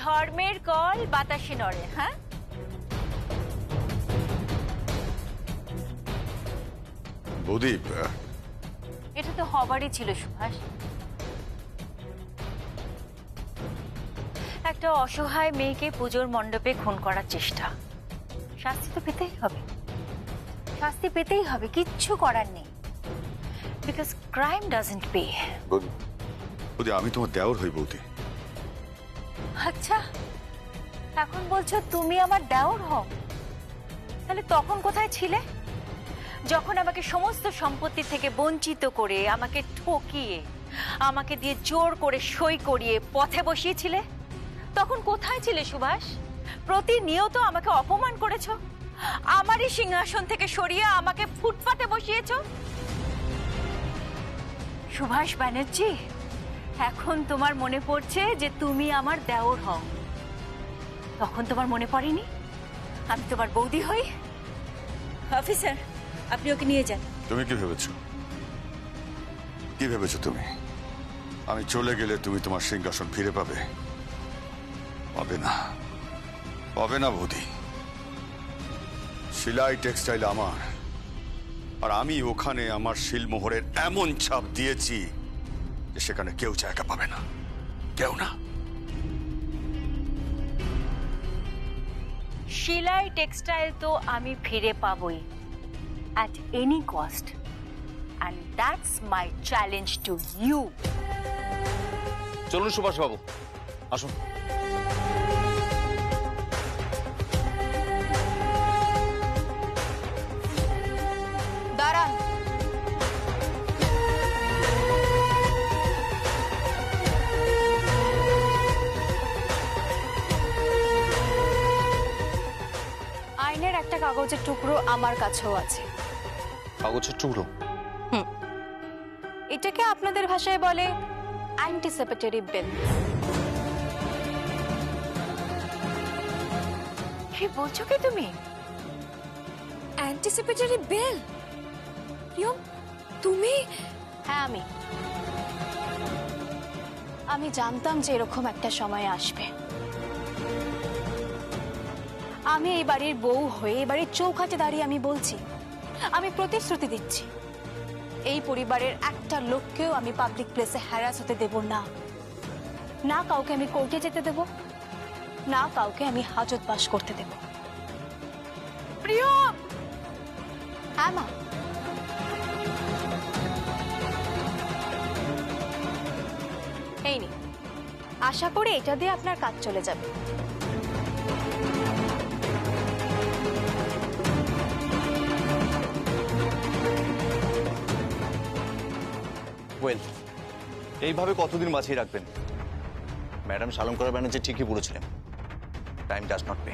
ধর্মের কল বাতাসে নড়ে। হ্যাঁ, বৌদি, এটা তো হবারই ছিল সুভাষ। একটা অসহায় মেয়েকে পুজোর মণ্ডপে খুন করার চেষ্টা, শাস্তি তো পেতেই হবে, শাস্তি পেতেই হবে, কিচ্ছু করার নেই। Because crime doesn't pay. বৌদি, আমি তোমার দেওর হই বৌদি। আচ্ছা, এখন বলছো তুমি আমার দেওর হও? তাহলে তখন কোথায় ছিলে, যখন আমাকে সমস্ত সম্পত্তি থেকে বঞ্চিত করে, আমাকে ঠকিয়ে, আমাকে দিয়ে জোর করে সই করিয়ে পথে বসিয়েছিলে? তখন কোথায় ছিলে সুভাষ? প্রতিনিয়ত আমাকে অপমান করেছো, আমারই সিংহাসন থেকে সরিয়ে আমাকে ফুটপাতে বসিয়েছো। সুভাষ ব্যানার্জি, এখন তোমার মনে পড়ছে যে তুমি আমার দেওর হও, তখন তোমার মনে পড়েনি আমি তোমার বৌদি হই? অফিসার, আপনি ওকে নিয়ে যান। তুমি কি ভেবেছো? কি ভেবেছো তুমি? আমি চলে গেলে তুমি তোমার সিংহাসন ফিরে পাবে? পাবে না, পাবে না বৌদি। শিলাই টেক্সটাইল আমার, আর আমি ওখানে আমার শিলমোহরের এমন ছাপ দিয়েছি যে সেখানে কেউ জায়গা পাবে না, কেউ না। শিলাই টেক্সটাইল তো আমি ফিরে পাবই, at any cost, and that's my challenge to you. চলুন সুভাষ বাবু, আসুন। দাঁড়ান। আইনের একটা কাগজের টুকরো আমার কাছেও আছে। কাগজের টুকরো? এটাকে আপনাদের ভাষায় বলে অ্যান্টিসিপেটরি বিল। কি বলছো কি তুমি? অ্যান্টিসিপেটরি বিল? প্রিয়ম, তুমি? হ্যাঁ, আমি জানতাম যে এরকম একটা সময় আসবে। আমি এই বাড়ির বউ হয়ে এই বাড়ির চৌকাঠে দাঁড়িয়ে আমি বলছি, আমি প্রতিশ্রুতি দিচ্ছি, এই পরিবারের একটা লোককেও আমি পাবলিক প্লেসে হ্যারাস হতে দেব না। না কাউকে আমি কোর্টে যেতে দেব, না কাউকে আমি হাজত বাস করতে দেব। প্রিয়ম! হ্যাঁ মা। এই নি, আশা করি এটা দিয়ে আপনার কাজ চলে যাবে। ওয়েল, এইভাবে কতদিন বাঁচিয়ে রাখবেন? ম্যাডাম শালঙ্করা ব্যানার্জি ঠিকই বলেছিলেন, টাইম ডাজ নট পে।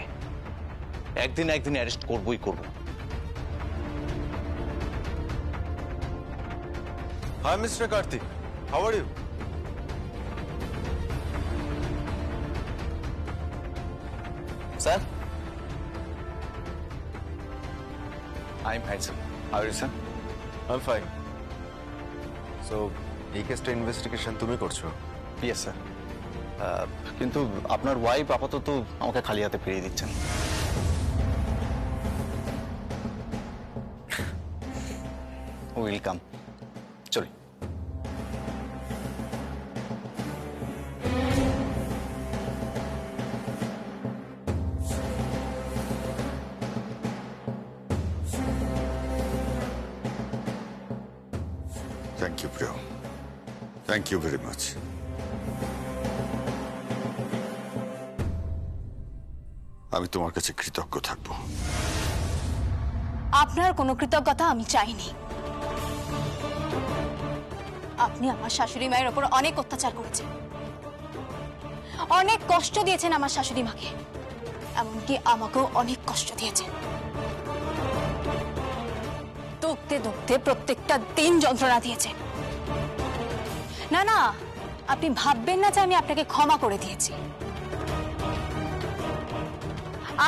একদিন একদিন অ্যারেস্ট করবই করব। Hi, Mr. Karthik. How are you? Sir, I am fine sir. How are you sir? I'm fine. So, এই কেসটা ইনভেস্টিগেশন তুমি করছো? Yes sir. কিন্তু আপনার ওয়াইফ আপাতত আমাকে খালি হাতে ফিরিয়ে দিচ্ছেন। ওয়েলকাম, চলি। থ্যাংক ইউ প্রিয়, থ্যাংক ইউ ভেরি মাচ। আমি তোমার কাছে কৃতজ্ঞ থাকবো। আপনার কোনো কৃতজ্ঞতা আমি চাইনি। আপনি আমার শাশুড়ি মায়ের ওপর অনেক অত্যাচার করেছেন, অনেক কষ্ট দিয়েছেন আমার শাশুড়ি মাকে, এমনকি আমাকেও অনেক কষ্ট দিয়েছেন। দুঃখতে দুঃখতে প্রত্যেকটা দিন যন্ত্রণা দিয়েছেন। না না, আপনি ভাববেন না যে আমি আপনাকে ক্ষমা করে দিয়েছি।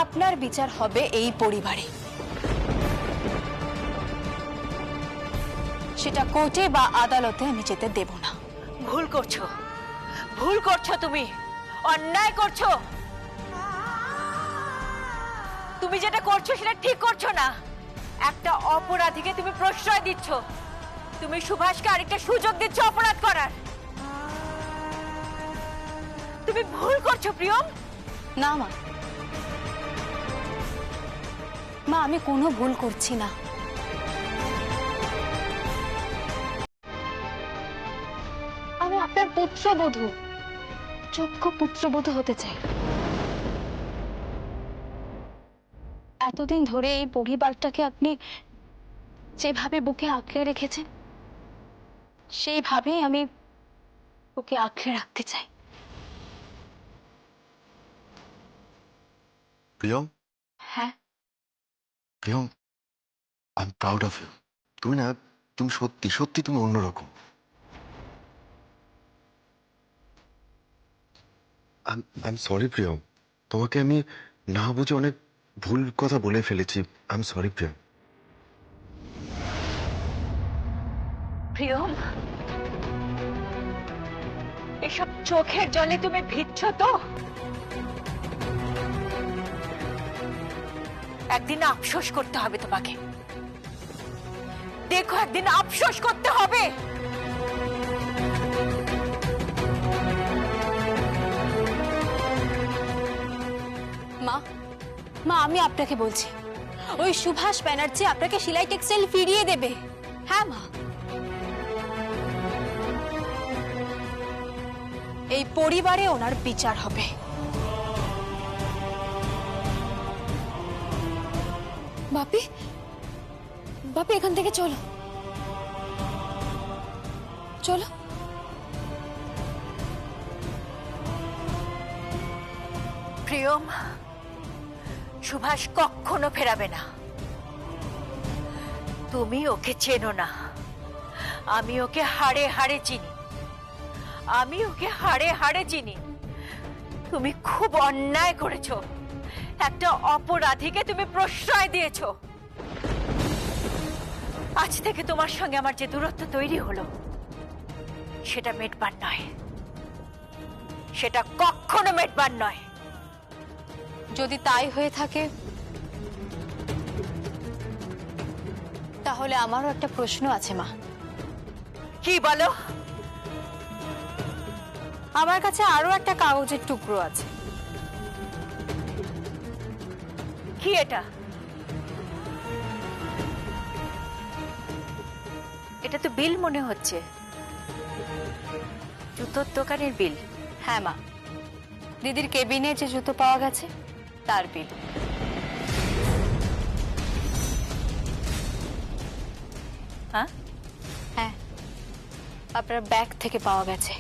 আপনার বিচার হবে এই পরিবারে, সেটা কোর্টে বা আদালতে আমি যেতে দেব না। ভুল করছো, ভুল করছো, তুমি অন্যায় করছো। তুমি যেটা করছো সেটা ঠিক করছো না। একটা অপরাধীকে তুমি প্রশ্রয় দিচ্ছ, তুমি সুভাষকে আরেকটা সুযোগ দিচ্ছ অপরাধ করার। তুমি ভুল করছো প্রিয়ম। না মা, মা আমি কোনো ভুল করছি না। আমি আপনার পুত্রবধূ, যোগ্য পুত্রবধূ হতে চাই। এতদিন ধরে এই পরিবারটাকে আপনি যেভাবে বুকে আঁকড়ে রেখেছেন, সেইভাবেই আমি ওকে আঁকড়ে রাখতে চাই। প্রিয়ম, হ্যাঁ, Priyam, I am proud of you. তুমি সত্যি সত্যি তুমি অন্যরকম। আই এম সরি প্রিয়ম, তোমাকে আমি না বুঝে অনেক ভুল কথা বলে ফেলেছি। I am sorry Priyam. Priyam, এসব চোখের জলে তুমি ভিজছ তো? একদিন আফসোস করতে হবে তোমাকে। দেখো, একদিন আফসোস করতে হবে। মা, মা আমি আপনাকে বলছি, ওই সুভাষ ব্যানার্জি আপনাকে সেলাই টেক্সটাইল ফিরিয়ে দেবে। হ্যাঁ মা, এই পরিবারে ওনার বিচার হবে। বাপি, বাপি এখান থেকে চলো, চলো। প্রিয়ম, সুভাষ কখনো ফেরাবে না। তুমি ওকে চেনো না, আমি ওকে হাড়ে হাড়ে চিনি। আমি ওকে হাড়ে হাড়ে চিনি। তুমি খুব অন্যায় করেছো, একটা অপরাধীকে তুমি প্রশ্রয় দিয়েছো। আজ থেকে তোমার সঙ্গে আমার যে দূরত্ব তৈরি হলো, সেটা মেটবার নয়, সেটা কখনো মেটবার নয়। যদি তাই হয়ে থাকে তাহলে আমারও একটা প্রশ্ন আছে মা। কি বলো? আমার কাছে আরো একটা কাগজের টুকরো আছে। কি এটা? এটা তো বিল মনে হচ্ছে, জুতোর দোকানের বিল। হ্যাঁ মা, দিদির কেবিনে যে জুতো পাওয়া গেছে তার বিল। হ্যাঁ, হ্যাঁ, আপনার ব্যাগ থেকে পাওয়া গেছে।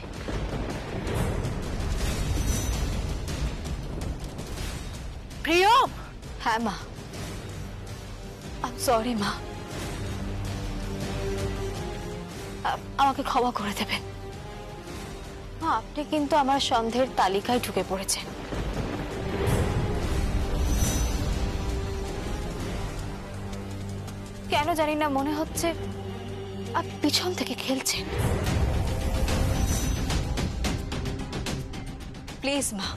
প্রিয়ম, হ্যাঁ মা, সরি মা, আমাকে ক্ষমা করে দেবেন মা। আপনি কিন্তু আমার সন্দেহের তালিকায় ঢুকে পড়েছেন। কেন জানি না মনে হচ্ছে আপনি পিছন থেকে খেলছেন। প্লিজ মা,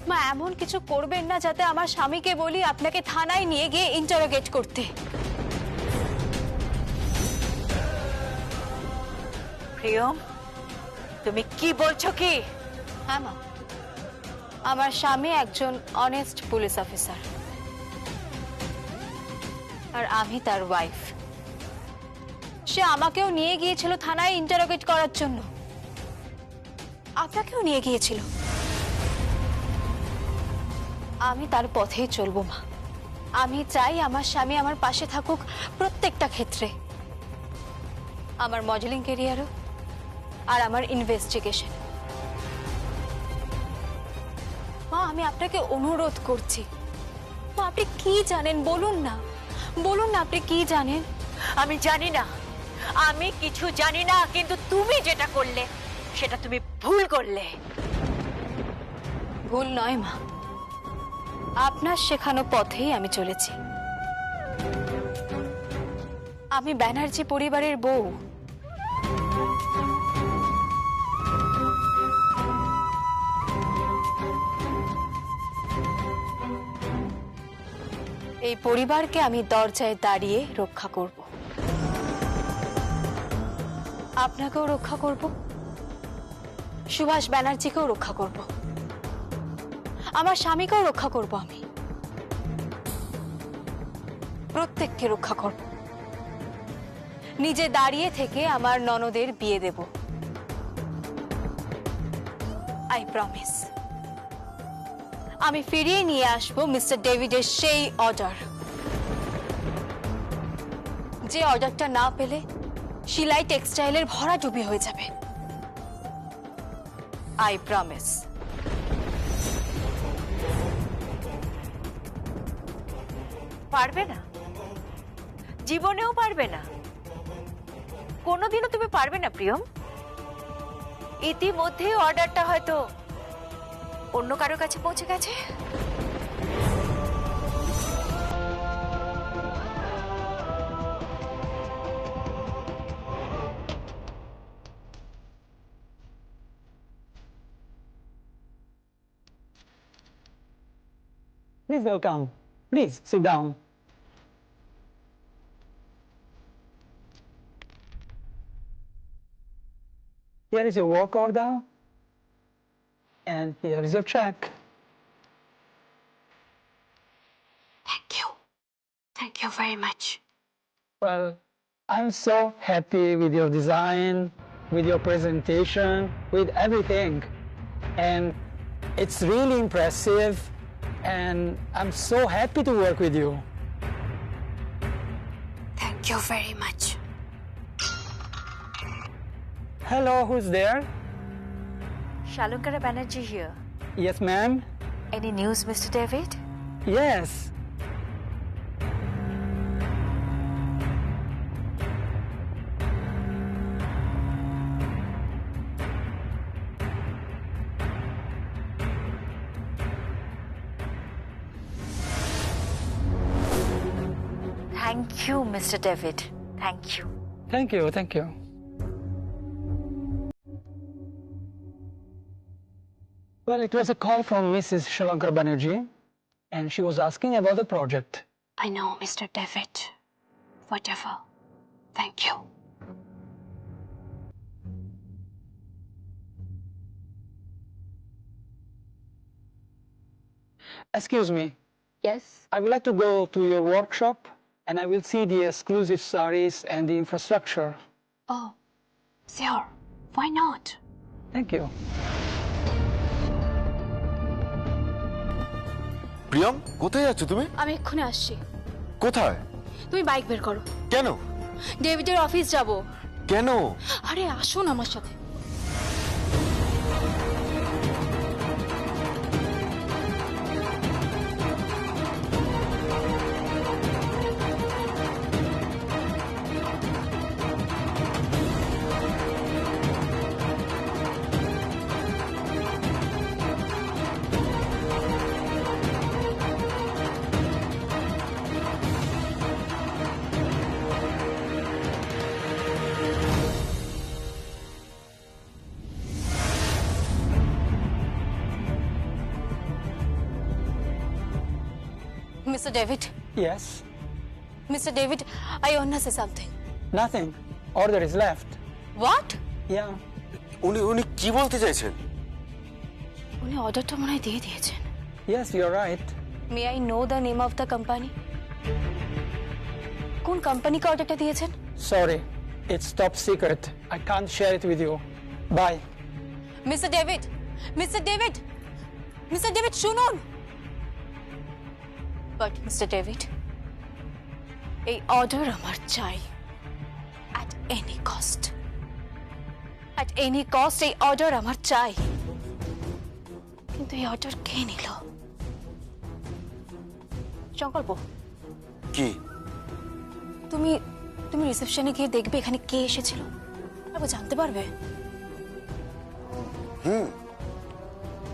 মা এমন কিছু করবেন না যাতে আমার স্বামীকে বলি আপনাকে থানায় নিয়ে গিয়ে ইন্টারোগেট করতে। প্রিয়ম, তুমি কি বলছো কি? হ্যাঁ মা, আমার স্বামী একজন অনেস্ট পুলিশ অফিসার, আর আমি তার ওয়াইফ। সে আমাকেও নিয়ে গিয়েছিল থানায় ইন্টারোগেট করার জন্য, আপনাকেও নিয়ে গিয়েছিল। আমি তার পথেই চলবো মা। আমি চাই আমার স্বামী আমার পাশে থাকুক প্রত্যেকটা ক্ষেত্রে, আমার মডেলিং ক্যারিয়ারও আর আমার ইনভেস্টিগেশন। মা আমি আপনাকে অনুরোধ করছি, মা আপনি কি জানেন বলুন না, বলুন না আপনি কি জানেন। আমি জানি না, আমি কিছু জানি না, কিন্তু তুমি যেটা করলে সেটা তুমি ভুল করলে। ভুল নয় মা, আপনার শেখানো পথেই আমি চলেছি। আমি ব্যানার্জি পরিবারের বউ। এই পরিবারকে আমি দরজায় দাঁড়িয়ে রক্ষা করব, আপনাকেও রক্ষা করব, সুভাষ ব্যানার্জিকেও রক্ষা করব, আমার স্বামীকেও রক্ষা করব, আমি প্রত্যেককে রক্ষা করব। নিজে দাঁড়িয়ে থেকে আমার ননদের বিয়ে দেব, আই প্রমিস। আমি ফিরিয়ে নিয়ে আসবো মিস্টার ডেভিডের সেই অর্ডার, যে অর্ডারটা না পেলে শিলাই টেক্সটাইলের ভরাডুবি হয়ে যাবে, আই প্রমিস। পারবে না, জীবনেও পারবে না, কোনোদিনও তুমি পারবে না প্রিয়ম। ইতিমধ্যে অর্ডারটা হয়তো অন্য কারো কাছে পৌঁছে গেছে। Please welcome. Please sit down. Here is your work order, and here is your check. Thank you. Thank you very much. Well, I'm so happy with your design, with your presentation, with everything. And it's really impressive, and I'm so happy to work with you. Thank you very much. Hello, who's there? Shalankara Banerjee here. Yes, ma'am. Any news, Mr. David? Yes. Thank you, Mr. David. Thank you. Thank you, thank you. Well, it was a call from Mrs. Shalankar Banerjee, and she was asking about the project. I know, Mr. David. Whatever. Thank you. Excuse me, Yes? I would like to go to your workshop, and I will see the exclusive sarees and the infrastructure. Oh, sure. Why not? Thank you. Priyam, কোথায় যাচ্ছ তুমি? আমি এক্ষুনি আসছি। কোথায়? তুমি bike বের করো। কেন? ডেভিডের অফিস যাব। কেন? আরে আসুন আমার সাথে। Mr. David, Yes? Mr. David, I want to say something. Nothing. Order is left. What? Yeah. উনি কি বলতে চাইছেন? উনি অর্ডারটা মনে হয় দিয়ে দিয়েছেন। Yes, you're right. May I know the name of the company? কোন কোম্পানিকে অর্ডারটা দিয়েছেন? Sorry, it's top secret. I can't share it with you. Bye. Mr. David, Mr. David, Mr. David, শুনুন। But Mr. David, এই order আমার চাই। At any cost. At any cost এই order আমার চাই। কিন্তু এই অর্ডার কে নিল? সংকল্প, কি? তুমি রিসেপশনে গিয়ে দেখবে এখানে কে এসেছিল। আপনি জানতে পারবে।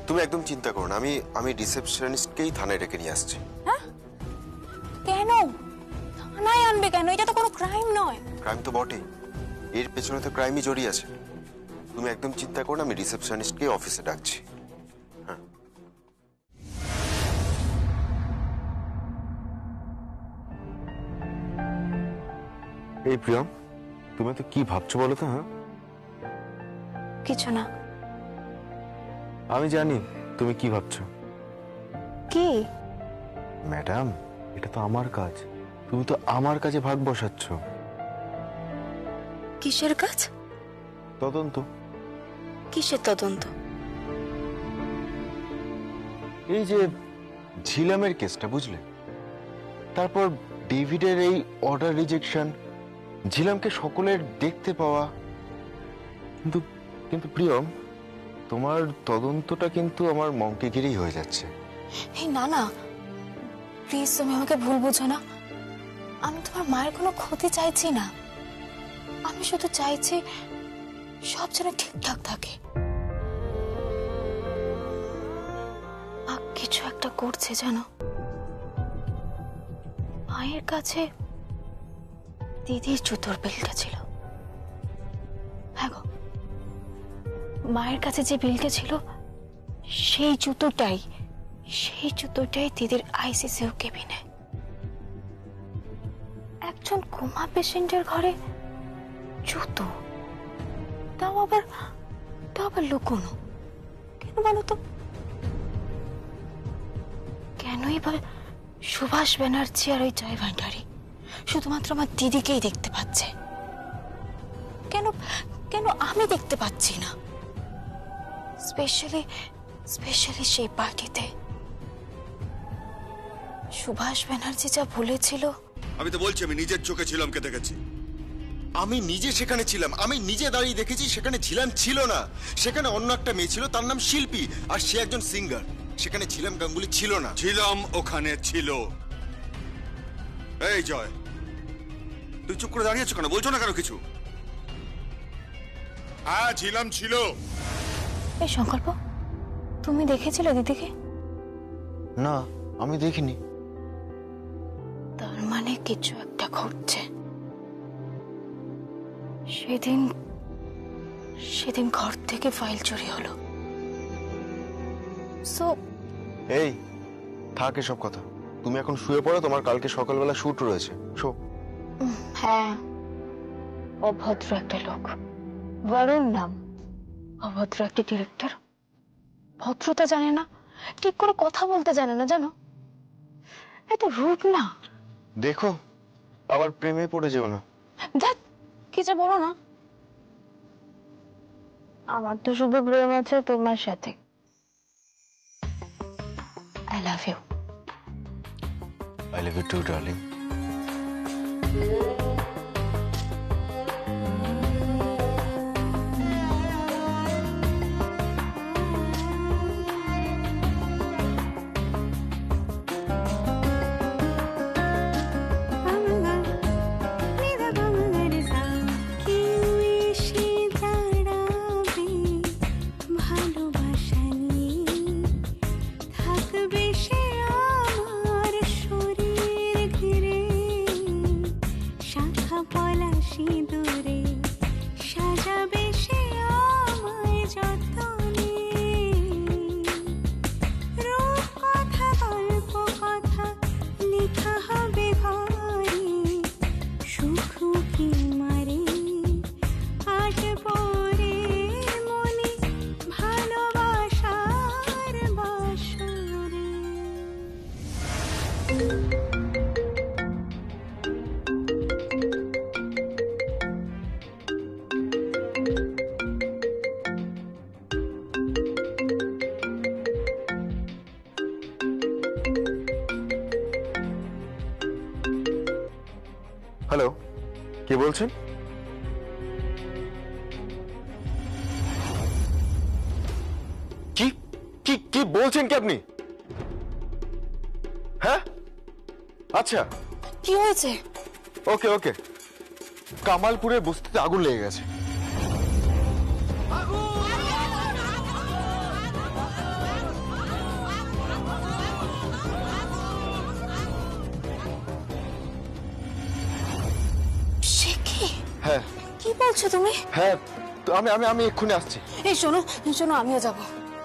তুমি একদম চিন্তা করো না, আমি রিসেপশনিস্টকেই থানায় ডেকে নিয়ে আসছি। কেন? থানায় আনবে কেন? এটা তো কোনো ক্রাইম নয়। ক্রাইম তো বটেই, এর পেছনে তো ক্রাইমই জড়িয়ে আছে। তুমি একদম চিন্তা করো না, আমি রিসেপশনিস্টকে অফিসে ডাকছি। এই প্রিয়ম, তুমি তো কি ভাবছো বলো তো? হ্যাঁ, কিছু না। আমি জানি তুমি কি ভাবছো। কি? ম্যাডাম, এটা তো আমার কাজ, তুমি তো আমার কাছে ভাগ বসাচ্ছ। কিসের কাজ? তদন্ত। কিসের তদন্ত? এই যে ঝিলামের কেসটা, বুঝলে? তারপর ডেভিডের এই অর্ডার রিজেকশন, ঝিলামকে সকলের দেখতে পাওয়া। কিন্তু কিন্তু প্রিয়ম, তোমার তদন্তটা কিন্তু আমার মমকে ঘিরেই হয়ে যাচ্ছে। এই না না, প্লিজ তুমি আমাকে ভুল বুঝো না। আমি তোমার মায়ের কোনো ক্ষতি চাইছি না। আমি শুধু চাইছি সব যেন ঠিকঠাক থাকে। মা কিছু একটা করছে জানো। মায়ের কাছে দিদির জুতোর বিলটা ছিল। হ্যাঁ গো, মায়ের কাছে যে বিলটা ছিল সেই জুতোটাই দিদির আইসিইউ কেবিনে। একজন কোমা পেশেন্টের ঘরে জুতো, তাও আবার লুকোনো। কেন বলো তো? কেনই বা সুভাষ ব্যানার্জি আর ওই জয় ভান্ডারী শুধুমাত্র আমার দিদিকেই দেখতে পাচ্ছে? কেন কেন আমি দেখতে পাচ্ছি না? স্পেশালি সেই পার্টিতে সুভাষ ব্যানার্জি যা বলেছিল। আমি তো বলছি, আমি নিজের চোখে ছিলামকে দেখেছি। আমি নিজে সেখানে ছিলাম, আমি নিজে দাঁড়িয়ে দেখেছি। সেখানে ঝিলাম ছিল না, সেখানে অন্য একটা মেয়ে ছিল, তার নাম শিল্পী, আর সে একজন সিঙ্গার। সেখানে ঝিলাম গাঙ্গুলি ছিল না। ছিলাম ওখানে ছিল। এই জয়, তুই চুপ করে দাঁড়িয়ে আছো কেন? বলছো না কেন কিছু? হ্যাঁ, ছিলাম ছিল। এই সংকল্প, তুমি দেখেছিলে দিদিকে? না, আমি দেখিনি। তার মানে কিছু একটা ঘটছে। সেদিন ঘর থেকে ফাইল চুরি হলো। সো এই থাক এসব কথা, তুমি এখন শুয়ে পড়ো, তোমার কালকে সকালবেলা শুট রয়েছে। শো। হ্যাঁ, অভদ্র একটা লোক, বরুণ নাম, অভদ্র একটা ডিরেক্টর। ভদ্রতা জানে না, ঠিক করে কথা বলতে জানে না, জানো? এত রুড না। দেখো, আবার প্রেমে পড়ে যেও না। দেখ কি যে বলো না। আমার তো শুধু প্রেম আছে তোমার সাথে। I love you. I love you too, darling. Hello, কে বলছেন? কি কি কি বলছেন কি আপনি? হ্যাঁ, আচ্ছা, কি হয়েছে? ওকে ওকে, কামালপুরের বস্তিতে আগুন লেগে গেছে। সে কি? হ্যাঁ। কি বলছো তুমি? হ্যাঁ, তো আমি এক্ষুনি আসছি। এই শোনো, আমিও যাব।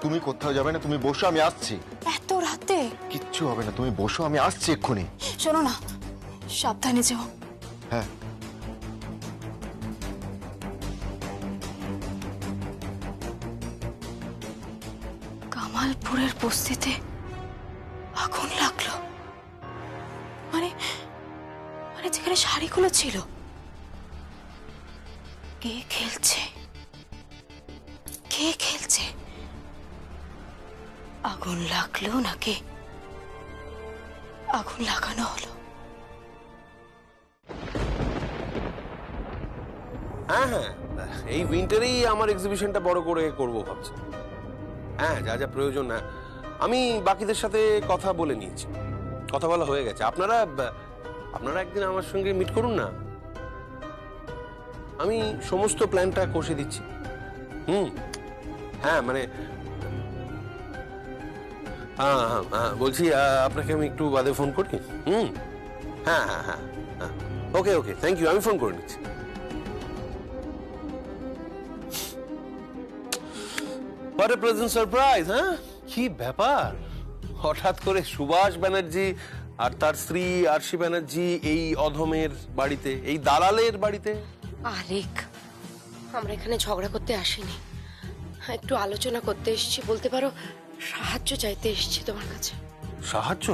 তুমি কোথাও যাবে না, তুমি বসো, আমি আসছি। এত রাতে? কিচ্ছু হবে না, তুমি বসো, আমি আসছি এক্ষুনি। শোনো না, সাবধানে যেও। হ্যাঁ, কানপুরের বস্তিতে আগুন লাগলো, মানে মানে যেখানে শাড়িগুলো ছিল। কে খেলছে, কে খেলছে? আগুন লাগলো নাকি আগুন লাগানো হলো? হ্যাঁ হ্যাঁ, এই উইন্টারেই আমার এক্সিবিশনটা বড় করে করব ভাবছি। হ্যাঁ, যা যা প্রয়োজন না আমি বাকিদের সাথে কথা বলে নিয়েছি, কথা বলা হয়ে গেছে। আপনারা একদিন আমার সঙ্গে মিট করুন না, আমি সমস্ত প্ল্যানটা কষে দিচ্ছি। হ্যাঁ মানে হ্যাঁ হ্যাঁ হ্যাঁ বলছি, আপনাকে আমি একটু বাদে ফোন করি। হ্যাঁ হ্যাঁ হ্যাঁ হ্যাঁ, ওকে ওকে, থ্যাংক ইউ, আমি ফোন করে নিচ্ছি। What a pleasant surprise, হ্যাঁ? কি ব্যাপার, হঠাৎ করে সুভাষ ব্যানার্জি আর তার স্ত্রী আরশি ব্যানার্জি এই অধমের বাড়িতে, এই দালালের বাড়িতে? আরেক, আমরা এখানে ঝগড়া করতে আসিনি, একটু আলোচনা করতে এসেছি, বলতে পারো সাহায্য চাইতে এসেছি তোমার কাছে। সাহায্য?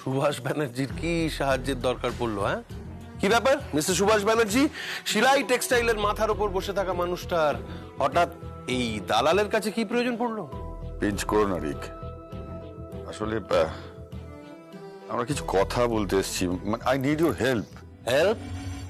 সুভাষ ব্যানার্জির কি সাহায্যের দরকার পড়লো? হ্যাঁ, কি ব্যাপার মিস্টার সুভাষ ব্যানার্জি? শিলাই টেক্সটাইলের মাথার উপর বসে থাকা মানুষটার হঠাৎ এই দালালের কাছে কি প্রয়োজন পড়লো? পিঞ্চ করো না রিক, আসলে আমরা কিছু কথা বলতে এসেছি, I need your help. Help?